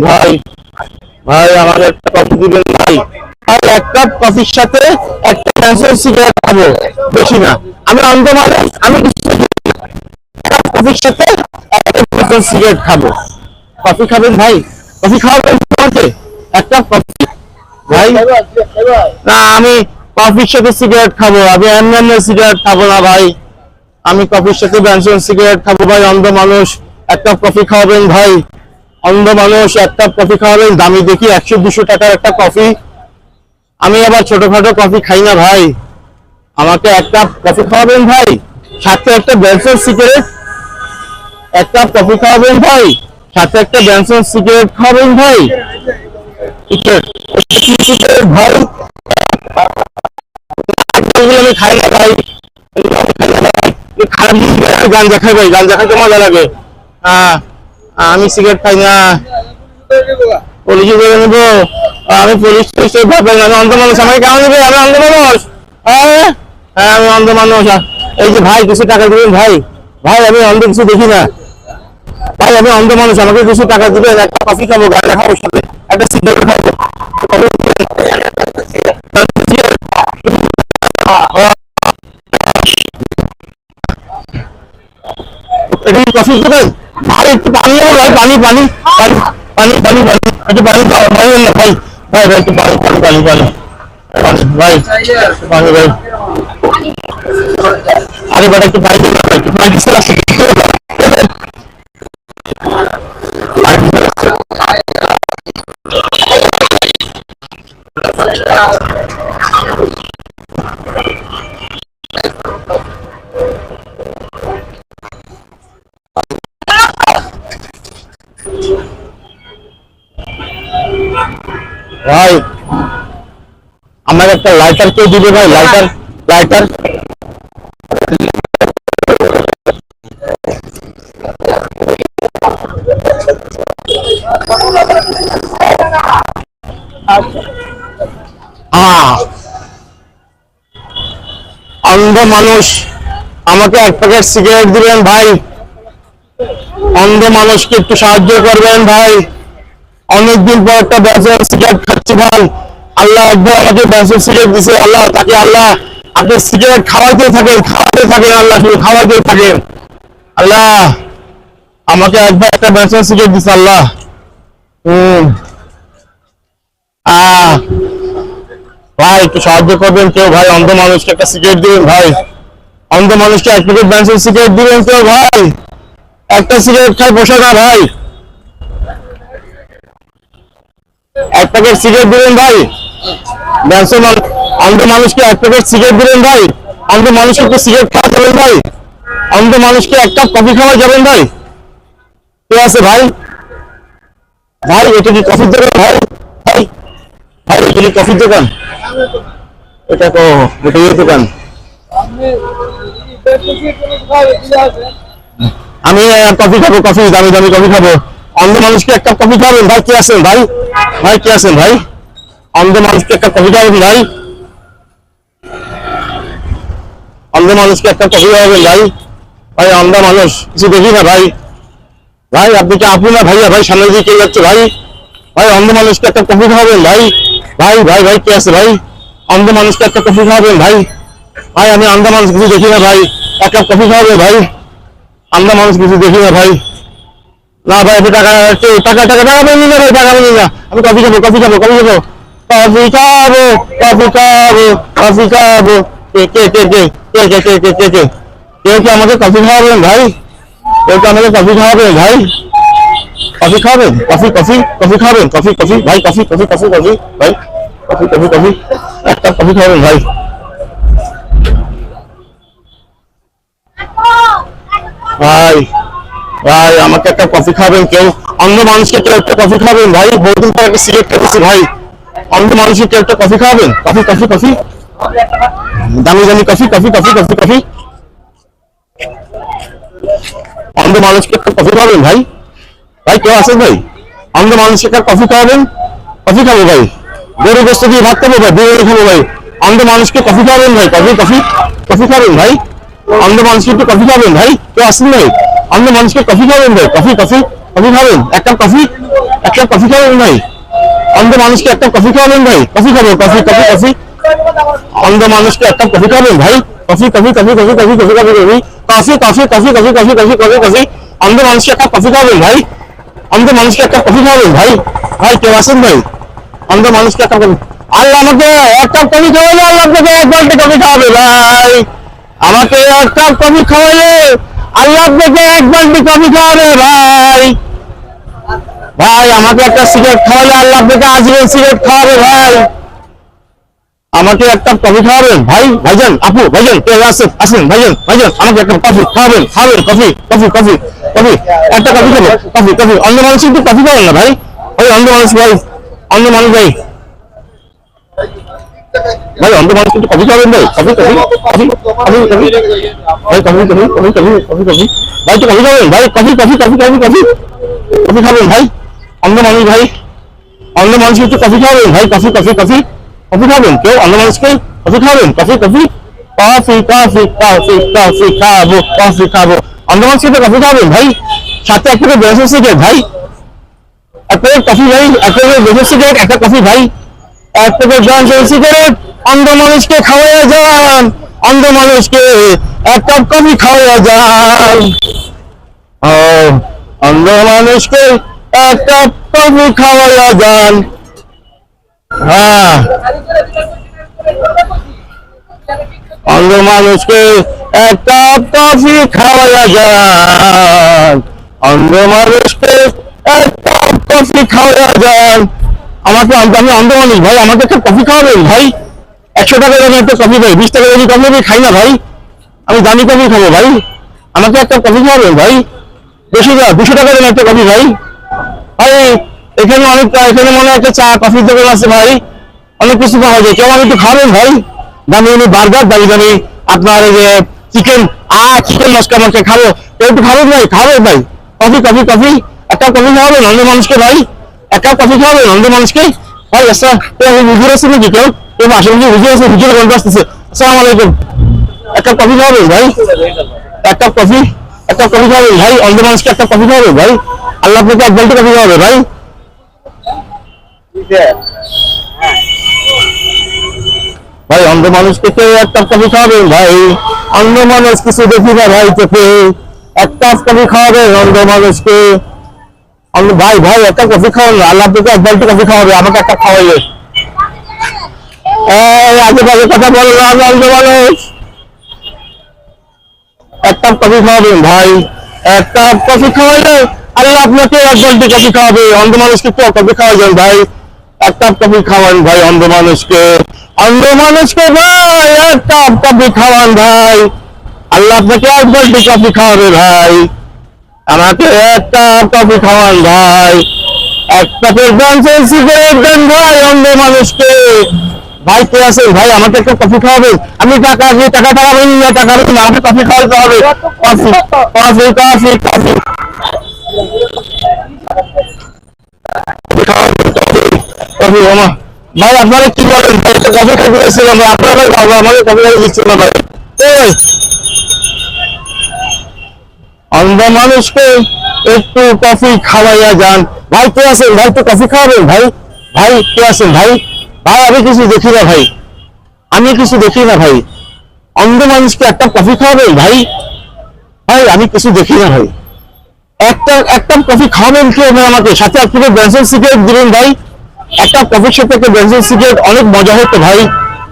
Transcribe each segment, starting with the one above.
ভাই ভাই আমাকে একটা কফি দিবেন ভাই, আর এক কাপ কফির সাথে একটা ক্যান্সার সিগারেট খাবো, বেশি না। আমি অন্ধ মানুষ, আমি কফির সাথে একটা ক্যান্সার সিগারেট খাবো। কফি খাবেন ভাই? কফি খাওয়াবেন আমাকে এক কাপ কফি ভাই? না, আমি কফির সাথে সিগারেট খাবো, আমি এমনি সিগারেট খাবো না ভাই। আমি কফির সাথে বেনসন সিগারেট খাবো ভাই। অন্ধ মানুষ, এক কাপ কফি খাওয়াবেন ভাই। অন্ধ মানুষ, এক কাপ কফি খাওয়াবেন, দামি দেখি 100-200 টাকার একটা কফি। আমি আবার ছোটখাটো কফি খাই না ভাই, আমাকে এক কাপ কফি খাওয়াবেন ভাই, সাথে একটা বেনসন সিগারেট। এক কাপ কফি খাওয়াবেন ভাই, সাথে একটা বেনসন সিগারেট খাওয়াবেন ভাই। ভাই আমি খাই না ভাই, খারাপ জিনিস গাঞ্জা খাই ভাই, গাঞ্জা খাইতে মজা লাগে। আমি সিগারেট খাই না। পুলিশে ধরে নেবো? আমি পুলিশ ভাববেন, আমি অন্ধ মানুষ, আমাকে কেমন নেবে? আমি অন্ধ মানুষ। হ্যাঁ আমি অন্ধ মানুষ। এই যে ভাই কিছু টাকা দিবেন ভাই, ভাই আমি অন্ধ কিছু দেখি না ভাই, আমি অন্ধ মানুষ, আমাকে কিছু টাকা দিবেন, একটা কফি খাবো, গাঁজা খাবো, সাথে একটা সিগারেট খাবো। কফি দেবেন ভাই? একটু পানি ভাই, পানি পানি পানি পানি পানি পানি একটু পানি ভাই না ভাই, ভাই ভাই একটু পানি পানি পানি পানি ভাই, পানি ভাই। আরে বেটা একটু পানি দেবেন ভাই, একটু পানি দিচ্ছে। ভাই আমার একটা লাইটার কেউ দিবে ভাই? Lighter, lighter. অন্ধ মানুষ, আমাকে এক প্যাকেট সিগারেট দিবেন ভাই। অন্ধ মানুষকে একটু সাহায্য করবেন ভাই, অনেকদিন পর একটা বেনসন সিগারেট খাচ্ছি ভাই। আল্লাহ একবার আমাকে বেনসন সিগারেট দিছে, আল্লাহ তাকে আল্লাহ আপনি সিগারেট খাওয়াতে থাকেন, খাওয়াতে থাকেন, আল্লাহ শুধু খাওয়াতে থাকেন। আল্লাহ আমাকে একবার একটা বেনসন সিগারেট দিছে আল্লাহ। ভাই একটু সাহায্য করবেন কেউ ভাই, অন্ধ মানুষকে একটা সিগারেট দিবেন ভাই। অন্ধ মানুষকে এক প্যাকেট বেনসন সিগারেট দিবেন কেউ ভাই? একটা সিগারেট খাই বসে না ভাই, এক প্যাকেট সিগারেট দিবেন ভাই। অন্ধ মানুষকে এক প্যাকেট সিগারেট দিবেন ভাই। অন্ধ মানুষকে একটু সিগারেট খাওয়া যাবেন ভাই। অন্ধ মানুষকে এক কাপ কফি খাওয়া যাবেন ভাই? কে আছে ভাই? ভাই এটা কি কফির দোকান ভাই? ভাই ভাই এটা কি কফির দোকান? এটা তো মিঠাইয়ের দোকান। আমি কফি খাবো, কফি দামি দামি কফি খাবো। অন্ধ মানুষকে এক কাপ কফি খাবেন ভাই? কে আছেন ভাই? ভাই কে আছেন ভাই? অন্ধ মানুষকে এক কাপ কফি খাবেন ভাই? অন্ধ মানুষকে একটা কফি খাওয়াবেন ভাই? ভাই অন্ধ মানুষ, কিছু দেখি না ভাই। ভাই আপনি কি আপু না ভাইয়া? ভাই সামনে দিয়ে কে যাচ্ছে ভাই? ভাই অন্ধ মানুষকে একটা কফি খাওয়াবেন ভাই? ভাই ভাই ভাই কে আছে ভাই? অন্ধ মানুষকে একটা কফি খাওয়াবেন ভাই? ভাই আমি অন্ধ মানুষ, কিছু দেখি না ভাই, এক কাপ কফি খাওয়াবে ভাই? অন্ধ মানুষ কিছু দেখি না ভাই। না ভাই টাকা টাকা টাকা টাকা বলি না ভাই, টাকা বলি না। আমি কফি খাবো, কফি খাবো, কফি খাবো, কফি খাবো, কফি খাবো, কফি খাবো। কে কে কে কে কে কে কে কে কে কে কেউ কি আমাকে কফি খাওয়াবেন ভাই? কেউ কি আমাকে কফি খাওয়াবেন ভাই? কফি খাবেন? কফি কফি কফি খাবেন? কফি কফি ভাই, কফি কফি কফি কফি ভাই, কফি কফি কফি একটা কফি খাবেন ভাই? ভাই ভাই আমাকে একটা কফি খাবেন কেউ? অন্ধ মানুষকে কেউ একটা কফি খাবেন ভাই? বহুদিন পর একটা সিগারেট খেতেছি ভাই, অন্ধ মানুষকে কেউ একটা কফি খাবেন? কফি কফি কফি দামি দামি coffee, coffee coffee coffee coffee. অন্ধ মানুষকে একটা কফি খাবেন ভাই? ভাই কেউ আছেন ভাই? অন্ধ মানুষকে একটা কফি খাওয়াবেন? কফি খাবো ভাই, গরু গোস্ত দিয়ে ভাত খাবো ভাই, বিরিয়ানি খাবো ভাই। অন্ধ মানুষকে কফি খাওয়াবেন ভাই? কফি কফি কফি খাবেন ভাই? অন্ধ মানুষকে একটু কফি খাবেন ভাই? কেউ আসেন ভাই? অন্য মানুষকে কফি খাবেন ভাই, কফি কফি কফি খাবেন, এক কাপ কফি, এক কাপ কফি খাবেন ভাই, অন্ধ মানুষকে একটা কফি খাবেন ভাই, কফি খাবো, কফি কফি কফি, অন্ধ মানুষকে একটা কফি খাবেন ভাই, coffee coffee coffee coffee coffee coffee coffee coffee coffee coffee coffee coffee coffee coffee coffee, অন্ধ মানুষকে একটা কফি খাবেন ভাই, অন্ধ মানুষকে একটা কফি খাবেন ভাই, ভাই কেউ আছেন ভাই, অন্ধ মানুষকে একটা কফি, আল্লাহ আমাকে এক কাপ কফি খাওয়ালে আল্লাহ আপনাকে এক বালতি কফি খাওয়াবে ভাই, আমাকে এক কাপ কফি খাওয়ালে আল্লাহ আপনাকে এক বালতি কফি খাওয়াবে ভাই, ভাই আমাকে একটা সিগারেট খাওয়ালে আল্লাহ আপনাকে আজীবন সিগারেট খাওয়াবে ভাই, আমাকে একটা কফি খাওয়াবেন ভাই, ভাইজান আপু ভাইজান কে আসেন আসেন ভাইজান ভাইজান আমাকে একটা কফি খাওয়াবেন, খাবেন কফি কফি কফি কফি, একটা কফি খাবো, কফি কফি, অন্য মানুষ একটু কফি খাবেন না ভাই, ওই অন্ধ মানুষ ভাই, অন্ধ মানুষ ভাই, ভাই অন্ধ মানুষ একটু কফি খাবেন ভাই, coffee coffee coffee coffee coffee ভাই, coffee coffee coffee coffee coffee coffee ভাই, তো কফি খাবেন ভাই, coffee coffee coffee coffee coffee coffee খাবেন ভাই, অন্ধ মানুষ ভাই, অন্ধ মানুষ একটু কফি খাবেন ভাই, কফি কফি কফি কফি খাবেন, কেউ অন্য মানুষকে কফি খাবেন, coffee coffee coffee coffee coffee coffee খাবো, কফি খাবো, অন্য মানুষকে তো কফি খাবেন ভাই, সাথে এক প্যাকেট বেসন সিগারেট ভাই, এক প্যাকেট কফি ভাই, এক প্যাকেট বেসন সিগারেট, একটা কফি ভাই, এক প্যাকেট বেসন সিগারেট, অন্ধ মানুষকে খাওয়াইয়া যান, অন্ধ মানুষকে এক কাপ কফি খাওয়াইয়া যান, ও অন্ধ মানুষকে এক কাপ কফি খাওয়াইয়া যান, হ্যাঁ অন্ধ মানুষকে এক কাপ কফি খাওয়াইয়া যান, অন্ধ মানুষকে এক কাপ কফি খাওয়াইয়া যান, আমাকে আমি অন্ধ মানুষ ভাই, আমাকে একটা কফি খাওয়াবেন ভাই, 100 টাকা দামের একটা কফি ভাই, 20 টাকা দামের কফি আমি খাই না ভাই, আমি দামি কফি খাবো ভাই, আমাকে একটা কফি খাওয়াবেন ভাই, বেশি না 200 টাকা দামের একটা কফি ভাই, ভাই এখানে অনেক, এখানে মনে হয় একটা চা কফির দোকান আছে ভাই, অনেক কিছু পাওয়া যায়, কেউ আমি একটু খাবেন ভাই, দামি দামি বার্গার, দামি দামি আপনার চিকেন চিকেন মস্কা মস্কা খাবো, কেউ একটু খাবেন ভাই, খাবেন ভাই, কফি কফি কফি, একটা কফি খাওয়াবেন অন্ধ মানুষকে ভাই, এক কাপ কফি খাওয়াবেন অন্ধ মানুষকে ভাই, আচ্ছা হুজুর আছে নাকি কেউ, কেউ আসলে কি হুজুর আছে, হুজুর গল্প আসতেছে, আসসালামু আলাইকুম, এক কাপ কফি খাওয়াবেন ভাই, এক কাপ কফি, এক কাপ কফি খাওয়াবেন ভাই, অন্ধ মানুষকে একটা কফি খাওয়াবেন ভাই, আল্লাহ আপনাকে এক বালতি কফি খাওয়াবে ভাই, ভাই অন্ধ মানুষকে কেউ এক কাপ কফি খাওয়াবেন ভাই, অন্ধ মানুষ কিছু দেখি না ভাই চোখে, এক কাপ কফি খাওয়াবেন অন্ধ মানুষকে, ভাই ভাই এক কাপ কফি খাওয়ান, আল্লাহ আপনাকে এক বালতি কফি খাওয়াবে, আমাকে একটা খাওয়াইবে, আগে বাজে কথা বলো না, অন্ধ মানুষ এক কাপ কফি খাওয়াবেন ভাই, এক কাপ কফি খাওয়াইলে আল্লাহ আপনাকে এক বালতি কফি খাওয়াবে, অন্ধ মানুষকে কেউ কফি খাওয়াবেন ভাই, এক কাপ কফি খাওয়ান ভাই অন্ধ মানুষকে, অন্ধ মানুষকে ভাই এক কাপ কফি খাওয়ান ভাই, আল্লাহ আপনাকে এক বালতি কফি খাওয়াবে ভাই, আমাকে এক কাপ কফি খাওয়ান ভাই, এক প্যাকেট বেনজিন সিগারেট দেন ভাই অন্ধ মানুষকে, ভাই কে আছেন ভাই, আমাকে একটা কফি খাওয়াবেন, আমি টাকা দিয়ে টাকা পাঠাবেন না, টাকা দেবেন আমাকে কফি খাওয়াতে হবে, coffee coffee coffee coffee coffee ওমা ভাই, আপনারা কি বলেন ভাই, কফি খাইতে এসেছিলাম ভাই, আপনারা ভাই আমাকে কফি খাইতে দিচ্ছেন না ভাই, অন্ধ মানুষকে একটু কফি খাওয়াইয়া যান, ভাই কে আছেন ভাই, তো কফি খাওয়াবেন ভাই, ভাই কে আছেন ভাই, ভাই আমি কিছু দেখি না ভাই, আমি কিছু দেখি না ভাই, অন্ধ মানুষকে একটা কফি খাওয়াবেন ভাই, ভাই আমি কিছু দেখি না ভাই, একটা কফি খাওয়াবেন কি আমাকে, সাথে এক প্যাকেট বেনজিন সিগারেট দিবেন ভাই, একটা কফির সাথে একটা বেনজিন সিগারেট অনেক মজা হতো ভাই,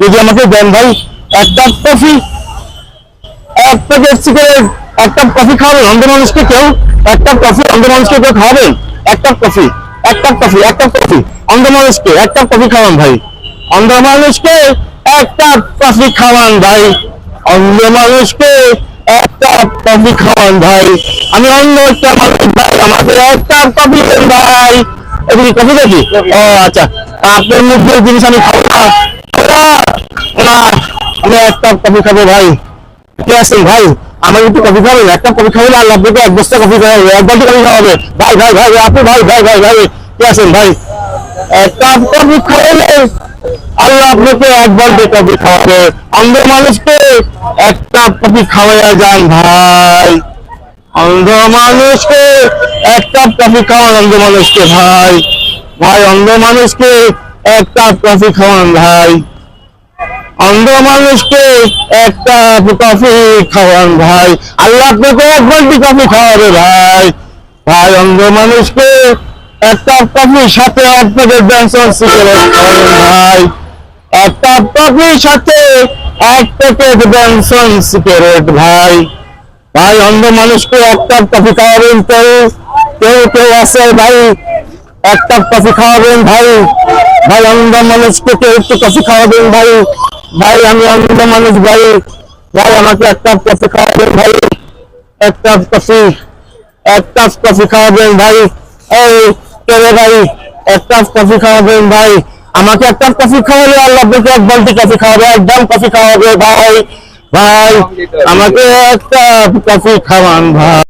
যদি আমাকে দেন ভাই, একটা কফি এক প্যাকেট সিগারেট, একটা কফি খাওয়াবেন অন্ধ মানুষকে কেউ, একটা কফি অন্ধ মানুষকে কেউ খাওয়াবেন, একটা কফি একটা কফি একটা কফি, অন্ধ মানুষকে একটা কফি খাওয়ান ভাই, অন্ধ মানুষকে একটা কফি খাওয়ান ভাই, অন্ধ মানুষকে একটা কফি খাওয়ান ভাই, আমি অন্য একটা মানুষ ভাই, আমাদের একটা কফি দেন ভাই, এগুলি কফি দেখি, ও আচ্ছা আপনার মুখের জিনিস আমি খাবো না, আমি একটা কফি খাবো ভাই, কে আছেন ভাই, আমার একটু কফি খাবেন, একটা কফি খাওয়ালে আল্লাহ আপনাকে এক বস্তা কফি খাওয়াবে, এক বালতি কফি খাওয়াবে ভাই, ভাই ভাই আপনি ভাই ভাই ভাই ভাই কে আছেন ভাই, এক কাপ কফি খাওয়ালে আল্লাহ আপনাকে এক বালতি কফি খাওয়াবে, অন্ধ মানুষকে এক কাপ কফি খাওয়াইয়া যান ভাই, অন্ধ মানুষকে এক কাপ কফি খাওয়ান, অন্ধ মানুষকে ভাই, ভাই অন্ধ মানুষকে এক কাপ কফি খাওয়ান ভাই, অন্ধ মানুষকে এক কাপ কফি খাওয়ান ভাই, আল্লাহ আপনাকে এক বালতি কফি খাওয়াবে ভাই, ভাই অন্ধ মানুষকে এক কাপ কফির সাথে আপনাকে বেনসন সিগারেট খাওয়াবেন ভাই, এক কাপ কফির সাথে এক প্যাকেট বেনসন সিগারেট ভাই, ভাই অন্ধ মানুষকে এক কাপ কফি খাওয়াবেন, কেউ কেউ আছে ভাই এক কাপ কফি খাওয়াবেন ভাই, ভাই অন্ধ মানুষকে কেউ একটু কফি খাওয়াবেন ভাই, ভাই আমি অন্ধ মানুষ ভাই, ভাই আমাকে এক কাপ কফি খাওয়াবেন ভাই, এক কাপ কফি, এক কাপ কফি খাওয়াবেন ভাই, এই কেরে ভাই এক কাপ কফি খাওয়াবেন ভাই, আমাকে এক কাপ কফি খাওয়ালে আল্লাহ আপনাকে এক বালতি কফি খাওয়াবে, একদম কফি খাওয়াবে ভাই, ভাই আমাকে এক কাপ কফি খাওয়ান ভাই।